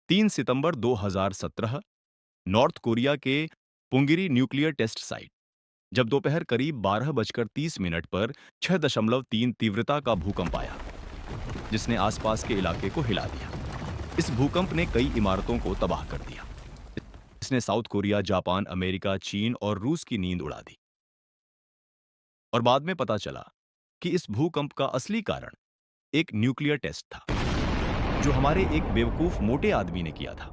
3 सितंबर 2017 north Korea के पुंगिरी nuclear test site जब दोपहर करीब 12:30 पर 6.3 तीव्रता का भूकंप आया, जिसने आसपास के इलाके को हिला दिया। इस भूकंप ने कई इमारतों को तबाह कर दिया। इसने साउथ कोरिया, जापान, अमेरिका, चीन और रूस की नींद उड़ा दी। और बाद में पता चला कि इस भूकंप का असली कारण एक न्यूक्लियर टेस्ट था, जो हमारे एक बेवकूफ मोटे आदमी ने किया था।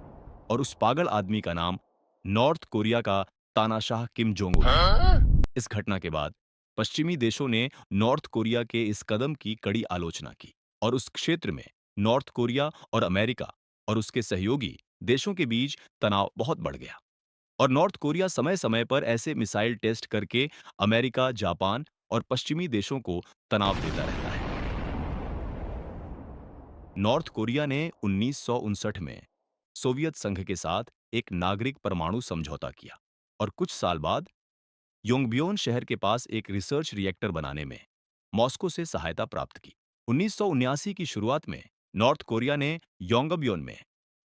और उस पागल आदमी का नाम नॉर्थ कोरिया का तानाशाह किम जोंग उन है। इस घटना के बाद पश्चिमी देशों ने नॉर्थ कोरिया के इस कदम की कड़ी आलोचना की और उस क्षेत्र में नॉर्थ कोरिया और अमेरिका और उसके सहयोगी देशों के बीच तनाव बहुत बढ़ गया। और नॉर्थ कोरिया समय समय पर ऐसे मिसाइल टेस्ट करके अमेरिका, जापान और पश्चिमी देशों को तनाव देता रहता है। नॉर्थ कोरिया ने 1959 में सोवियत संघ के साथ एक नागरिक परमाणु समझौता किया और कुछ साल बाद योंगबियोन शहर के पास एक रिसर्च रिएक्टर बनाने में मॉस्को से सहायता प्राप्त की। 1979 की शुरुआत में नॉर्थ कोरिया ने योंगबियोन में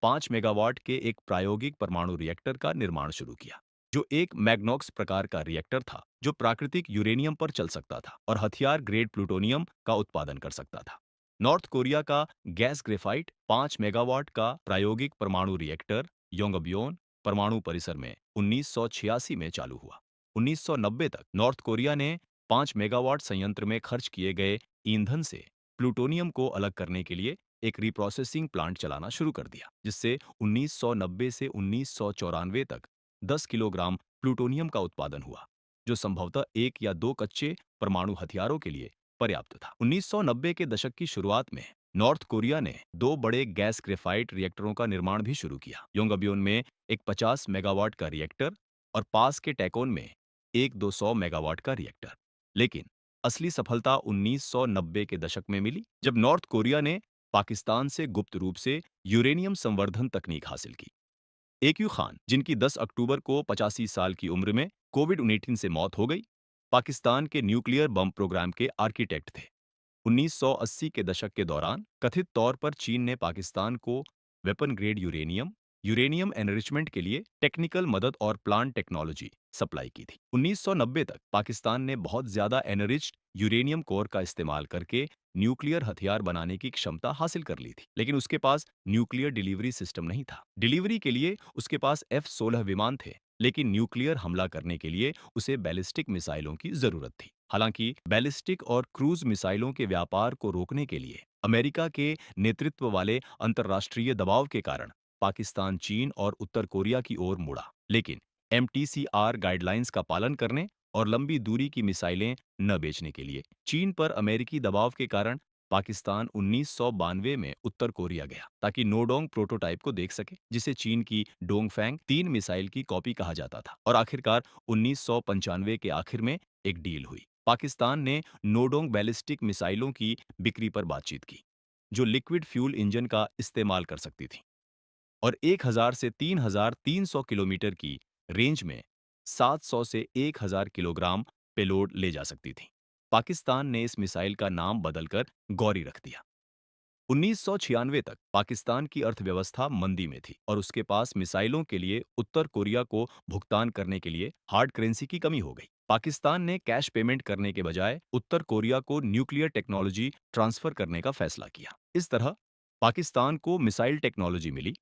5 मेगावाट के एक प्रायोगिक परमाणु रिएक्टर का निर्माण शुरू किया, जो एक मैग्नॉक्स प्रकार का रिएक्टर था जो प्राकृतिक यूरेनियम पर चल सकता था और हथियार ग्रेड प्लूटोनियम का उत्पादन कर सकता था। नॉर्थ कोरिया का गैस ग्रेफाइट 5 मेगावाट का प्रायोगिक परमाणु रिएक्टर योंगबियोन परमाणु परिसर में 1986 में चालू हुआ। 1990 तक नॉर्थ कोरिया ने 5 मेगावाट संयंत्र में खर्च किए गए ईंधन से प्लूटोनियम को अलग करने के लिए एक रिप्रोसेसिंग प्लांट चलाना शुरू कर दिया, जिससे 1990 से 1994 तक 10 किलोग्राम प्लूटोनियम का उत्पादन हुआ, जो संभवतः एक या दो कच्चे परमाणु हथियारों के लिए पर्याप्त था। 1990 के दशक की शुरुआत में नॉर्थ कोरिया ने दो बड़े गैस ग्रेफाइट रिएक्टरों का निर्माण भी शुरू किया, योंगबियोन में एक 50 मेगावाट का रिएक्टर और पास के टैकोन में एक 200 मेगावाट का रिएक्टर। लेकिन असली सफलता 1990 के दशक में मिली, जब नॉर्थ कोरिया ने पाकिस्तान से गुप्त रूप से यूरेनियम संवर्धन तकनीक हासिल की। एक्यू खान, जिनकी 10 अक्टूबर को 85 साल की उम्र में कोविड-19 से मौत हो गई, पाकिस्तान के न्यूक्लियर बम प्रोग्राम के आर्किटेक्ट थे। 1980 के दशक के दौरान कथित तौर पर चीन ने पाकिस्तान को weapon grade uranium, uranium enrichment के लिए टेक्निकल मदद और प्लांट टेक्नोलॉजी सप्लाई की थी। 1990 तक पाकिस्तान ने बहुत ज्यादा एनरिच्ड यूरेनियम कोर का इस्तेमाल करके न्यूक्लियर हथियार बनाने की क्षमता हासिल कर ली थी, लेकिन उसके पास न्यूक्लियर डिलीवरी सिस्टम नहीं था। डिलीवरी के लिए उसके पास F-16 विमान थे, लेकिन न्यूक्लियर हमला करने के लिए उसे बैलिस्टिक मिसाइलों की जरूरत थी। हालांकि बैलिस्टिक और क्रूज मिसाइलों के व्यापार को रोकने के लिए अमेरिका के नेतृत्व वाले अंतर्राष्ट्रीय दबाव के कारण पाकिस्तान चीन और उत्तर कोरिया की ओर मुड़ा, लेकिन MTCR गाइडलाइंस का पालन करने और लंबी दूरी की मिसाइलें न बेचने के लिए चीन पर अमेरिकी दबाव के कारण पाकिस्तान 1992 में उत्तर कोरिया गया, ताकि नोडोंग प्रोटोटाइप को देख सके, जिसे चीन की डोंगफैंग 3 मिसाइल की कॉपी कहा जाता था। और आखिरकार 1995 के आखिर में एक डील हुई। पाकिस्तान ने नोडोंग बैलिस्टिक मिसाइलों की बिक्री पर बातचीत की, जो लिक्विड फ्यूल इंजन का इस्तेमाल कर सकती थी और 1000 से 3300 किलोमीटर की रेंज में 700 से 1000 किलोग्राम पेलोड ले जा सकती थी। पाकिस्तान ने इस मिसाइल का नाम बदलकर गौरी रख दिया। 1996 तक पाकिस्तान की अर्थव्यवस्था मंदी में थी और उसके पास मिसाइलों के लिए उत्तर कोरिया को भुगतान करने के लिए हार्ड करेंसी की कमी हो गई। पाकिस्तान ने कैश पेमेंट करने के बजाय उत्तर कोरिया को न्यूक्लियर टेक्नोलॉजी ट्रांसफर करने का फैसला किया। इस तरह पाकिस्तान को मिसाइल टेक्नोलॉजी मिली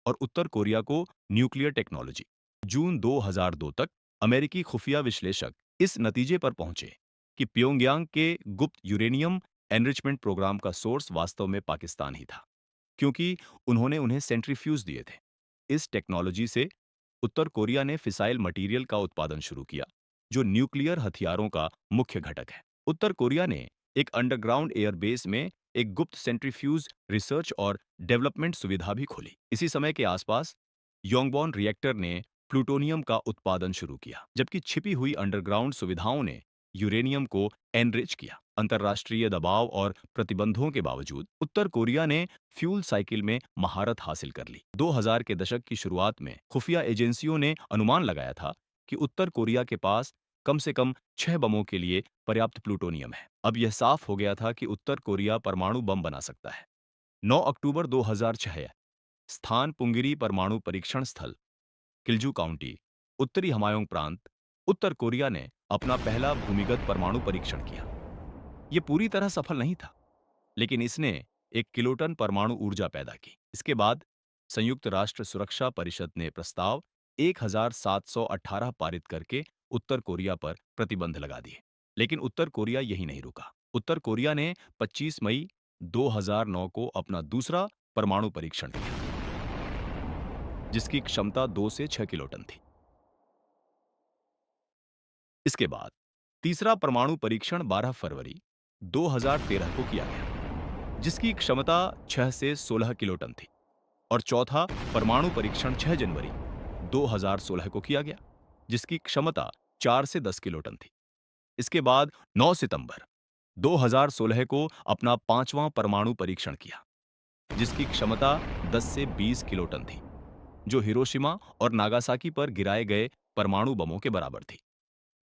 और उत्तर कोरिया को न्यूक्लियर टेक्नोलॉजी। जून 2002 तक अमेरिकी खुफिया विश्लेषक इस नतीजे पर पहुंचे कि प्योंगयांग के गुप्त यूरेनियम एनरिचमेंट प्रोग्राम का सोर्स वास्तव में पाकिस्तान ही था, क्योंकि उन्होंने उन्हें सेंट्रीफ्यूज दिए थे। इस टेक्नोलॉजी से उत्तर कोरिया ने फिसाइल मटेरियल का उत्पादन शुरू किया, जो न्यूक्लियर हथियारों का मुख्य घटक है। उत्तर कोरिया ने एक अंडरग्राउंड एयरबेस में एक गुप्त सेंट्रीफ्यूज रिसर्च और डेवलपमेंट सुविधा भी खोली। इसी समय के आसपास योंगबॉन रिएक्टर ने प्लूटोनियम का उत्पादन शुरू किया, जबकि छिपी हुई अंडरग्राउंड सुविधाओं ने यूरेनियम को एनरिच किया। अंतर्राष्ट्रीय दबाव और प्रतिबंधों के बावजूद उत्तर कोरिया ने फ्यूल साइकिल में महारत हासिल कर ली। 2000 के दशक की शुरुआत में खुफिया एजेंसियों ने अनुमान लगाया था कि उत्तर कोरिया के पास कम से कम 6 बमों के लिए पर्याप्त प्लूटोनियम है। अब यह साफ हो गया था कि उत्तर कोरिया परमाणु बम बना सकता है। 9 अक्टूबर 2006 स्थान पुंगिरी परमाणु परीक्षण स्थल, किल्जू काउंटी, उत्तरी हमायोंग प्रांत, उत्तर कोरिया ने अपना पहला भूमिगत परमाणु परीक्षण किया। ये पूरी तरह सफल नहीं था, लेकिन इसने 1 किलोटन परमाणु ऊर्जा पैदा की। इसके बाद संयुक्त राष्ट्र सुरक्षा परिषद ने प्रस्ताव 1718 पारित करके उत्तर कोरिया पर प्रतिबंध लगा दिए। लेकिन उत्तर कोरिया यही नहीं रुका। उत्तर कोरिया ने 25 मई 2009 को अपना दूसरा परमाणु परीक्षण किया, जिसकी क्षमता 2 से 6 किलोटन थी। इसके बाद तीसरा परमाणु परीक्षण 12 फरवरी 2013 को किया गया, जिसकी क्षमता 6 से 16 किलोटन थी। और चौथा परमाणु परीक्षण 6 जनवरी 2016 को किया गया, जिसकी क्षमता 4 से 10 किलोटन थी। इसके बाद 9 सितंबर 2016 को अपना पांचवां परमाणु परीक्षण किया, जिसकी क्षमता 10 से 20 किलोटन थी, जो हिरोशिमा और नागासाकी पर गिराए गए परमाणु बमों के बराबर थी।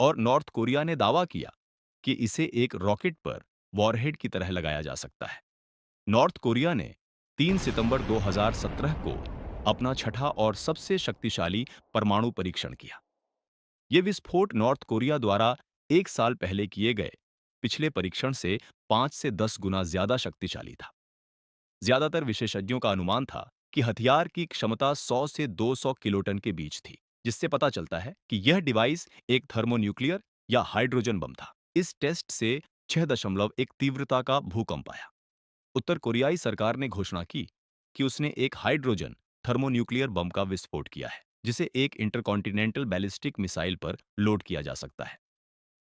और नॉर्थ कोरिया ने दावा किया कि इसे एक रॉकेट पर वॉरहेड की तरह लगाया जा सकता है। नॉर्थ कोरिया ने 3 सितंबर 2017 को अपना छठा और सबसे शक्तिशाली परमाणु परीक्षण किया। ये विस्फोट नॉर्थ कोरिया द्वारा 1 साल पहले किए गए पिछले परीक्षण से 5 से 10 गुना ज्यादा शक्तिशाली था। ज्यादातर विशेषज्ञों का अनुमान था कि हथियार की क्षमता 100 से 200 किलोटन के बीच थी, जिससे पता चलता है कि यह डिवाइस एक थर्मोन्यूक्लियर या हाइड्रोजन बम था। इस टेस्ट से 6.1 तीव्रता का भूकंप आया। उत्तर कोरियाई सरकार ने घोषणा की कि उसने एक हाइड्रोजन थर्मोन्यूक्लियर बम का विस्फोट किया है, जिसे एक इंटरकॉन्टिनेंटल बैलिस्टिक मिसाइल पर लोड किया जा सकता है।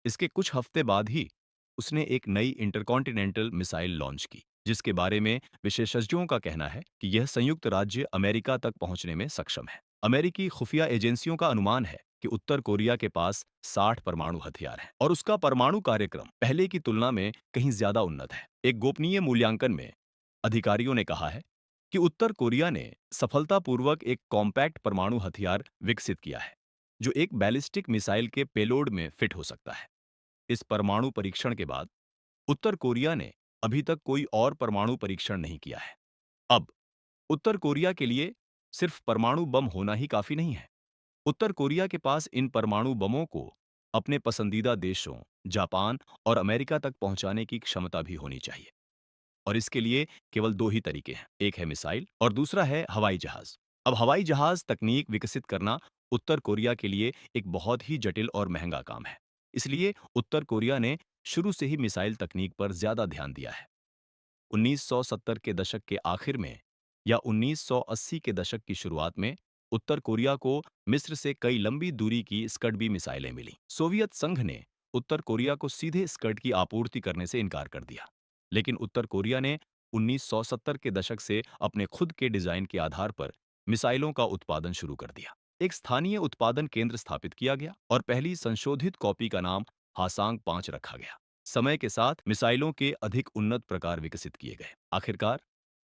इसके कुछ हफ्ते बाद ही उसने एक नई इंटरकॉन्टिनेंटल मिसाइल लॉन्च की, जिसके बारे में विशेषज्ञों का कहना है कि यह संयुक्त राज्य अमेरिका तक पहुंचने में सक्षम है। अमेरिकी खुफिया एजेंसियों का अनुमान है कि उत्तर कोरिया के पास 60 परमाणु हथियार हैं और उसका परमाणु कार्यक्रम पहले की तुलना में कहीं ज्यादा उन्नत है। एक गोपनीय मूल्यांकन में अधिकारियों ने कहा है कि उत्तर कोरिया ने सफलतापूर्वक एक कॉम्पैक्ट परमाणु हथियार विकसित किया है, जो एक बैलिस्टिक मिसाइल के पेलोड में फिट हो सकता है। इस परमाणु परीक्षण के बाद उत्तर कोरिया ने अभी तक कोई और परमाणु परीक्षण नहीं किया है। अब उत्तर कोरिया के लिए सिर्फ परमाणु बम होना ही काफी नहीं है। उत्तर कोरिया के पास इन परमाणु बमों को अपने पसंदीदा देशों, जापान और अमेरिका तक पहुंचाने की क्षमता भी होनी चाहिए। और इसके लिए केवल दो ही तरीके हैं, एक है मिसाइल और दूसरा है हवाई जहाज। अब हवाई जहाज तकनीक विकसित करना उत्तर कोरिया के लिए एक बहुत ही जटिल और महंगा काम है। इसलिए उत्तर कोरिया ने शुरू से ही मिसाइल तकनीक पर ज्यादा ध्यान दिया है। 1970 के दशक के आखिर में या 1980 के दशक की शुरुआत में उत्तर कोरिया को मिस्र से कई लंबी दूरी की स्कड बी मिसाइलें मिली। सोवियत संघ ने उत्तर कोरिया को सीधे स्कड की आपूर्ति करने से इनकार कर दिया, लेकिन उत्तर कोरिया ने 1970 के दशक से अपने खुद के डिजाइन के आधार पर मिसाइलों का उत्पादन शुरू कर दिया। एक स्थानीय उत्पादन केंद्र स्थापित किया गया और पहली संशोधित कॉपी का नाम हासांग 5 रखा गया। समय के साथ मिसाइलों के अधिक उन्नत प्रकार विकसित किए गए। आखिरकार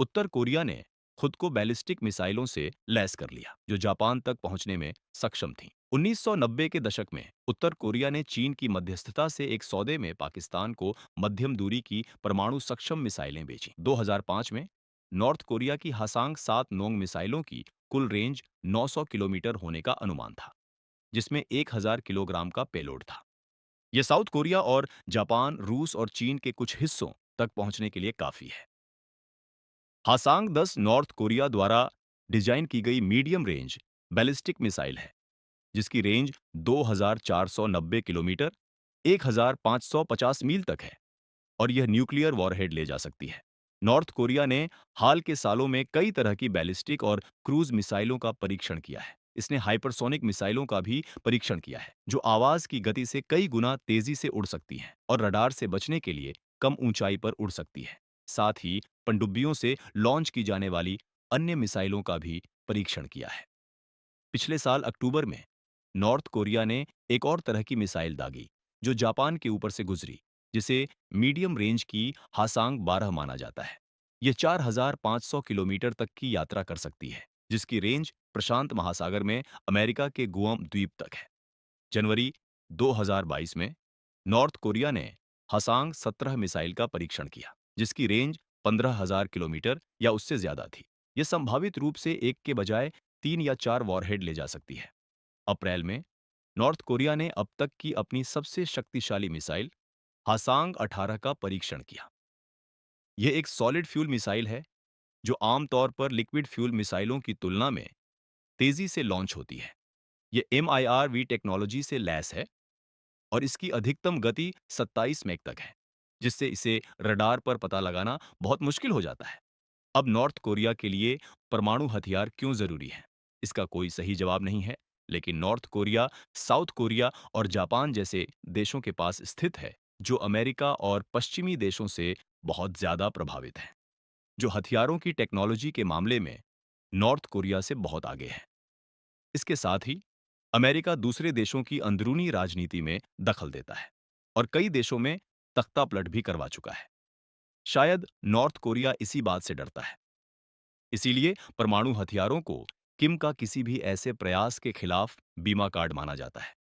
उत्तर कोरिया ने खुद को बैलिस्टिक मिसाइलों से लैस कर लिया, जो जापान तक पहुंचने में सक्षम थीं। 1990 के दशक में उत्तर कोरिया ने चीन की मध्यस्थता से एक सौदे में पाकिस्तान को मध्यम दूरी की परमाणु सक्षम मिसाइलें बेची। 2005 में नॉर्थ कोरिया की हासांग 7 नोंग मिसाइलों की कुल रेंज 900 किलोमीटर होने का अनुमान था, जिसमें 1000 किलोग्राम का पेलोड था। यह साउथ कोरिया और जापान, रूस और चीन के कुछ हिस्सों तक पहुंचने के लिए काफी है। हासांग 10 नॉर्थ कोरिया द्वारा डिजाइन की गई मीडियम रेंज बैलिस्टिक मिसाइल है, जिसकी रेंज 2490 किलोमीटर 1550 मील तक है और यह न्यूक्लियर वॉरहेड ले जा सकती है। नॉर्थ कोरिया ने हाल के सालों में कई तरह की बैलिस्टिक और क्रूज मिसाइलों का परीक्षण किया है। इसने हाइपरसोनिक मिसाइलों का भी परीक्षण किया है, जो आवाज की गति से कई गुना तेजी से उड़ सकती हैं और रडार से बचने के लिए कम ऊंचाई पर उड़ सकती है। साथ ही पनडुब्बियों से लॉन्च की जाने वाली अन्य मिसाइलों का भी परीक्षण किया है। पिछले साल अक्टूबर में नॉर्थ कोरिया ने एक और तरह की मिसाइल दागी, जो जापान के ऊपर से गुजरी, जिसे मीडियम रेंज की हासांग 12 माना जाता है। यह 4500 किलोमीटर तक की यात्रा कर सकती है, जिसकी रेंज प्रशांत महासागर में अमेरिका के गुआम द्वीप तक है। जनवरी 2022 में नॉर्थ कोरिया ने हसांग 17 मिसाइल का परीक्षण किया, जिसकी रेंज 15,000 किलोमीटर या उससे ज्यादा थी। यह संभावित रूप से एक के बजाय 3 या 4 वॉरहेड ले जा सकती है। अप्रैल में नॉर्थ कोरिया ने अब तक की अपनी सबसे शक्तिशाली मिसाइल हासांग-18 का परीक्षण किया। यह एक सॉलिड फ्यूल मिसाइल है जो आमतौर पर लिक्विड फ्यूल मिसाइलों की तुलना में तेजी से लॉन्च होती है। यह MIRV टेक्नोलॉजी से लैस है और इसकी अधिकतम गति 27 मैक तक है, जिससे इसे रडार पर पता लगाना बहुत मुश्किल हो जाता है। अब नॉर्थ कोरिया के लिए परमाणु हथियार क्यों जरूरी है? इसका कोई सही जवाब नहीं है, लेकिन नॉर्थ कोरिया, साउथ कोरिया और जापान जैसे देशों के पास स्थित है, जो अमेरिका और पश्चिमी देशों से बहुत ज्यादा प्रभावित हैं, जो हथियारों की टेक्नोलॉजी के मामले में नॉर्थ कोरिया से बहुत आगे है। इसके साथ ही अमेरिका दूसरे देशों की अंदरूनी राजनीति में दखल देता है और कई देशों में तख्तापलट भी करवा चुका है। शायद नॉर्थ कोरिया इसी बात से डरता है। इसीलिए परमाणु हथियारों को किम का किसी भी ऐसे प्रयास के खिलाफ बीमा कार्ड माना जाता है।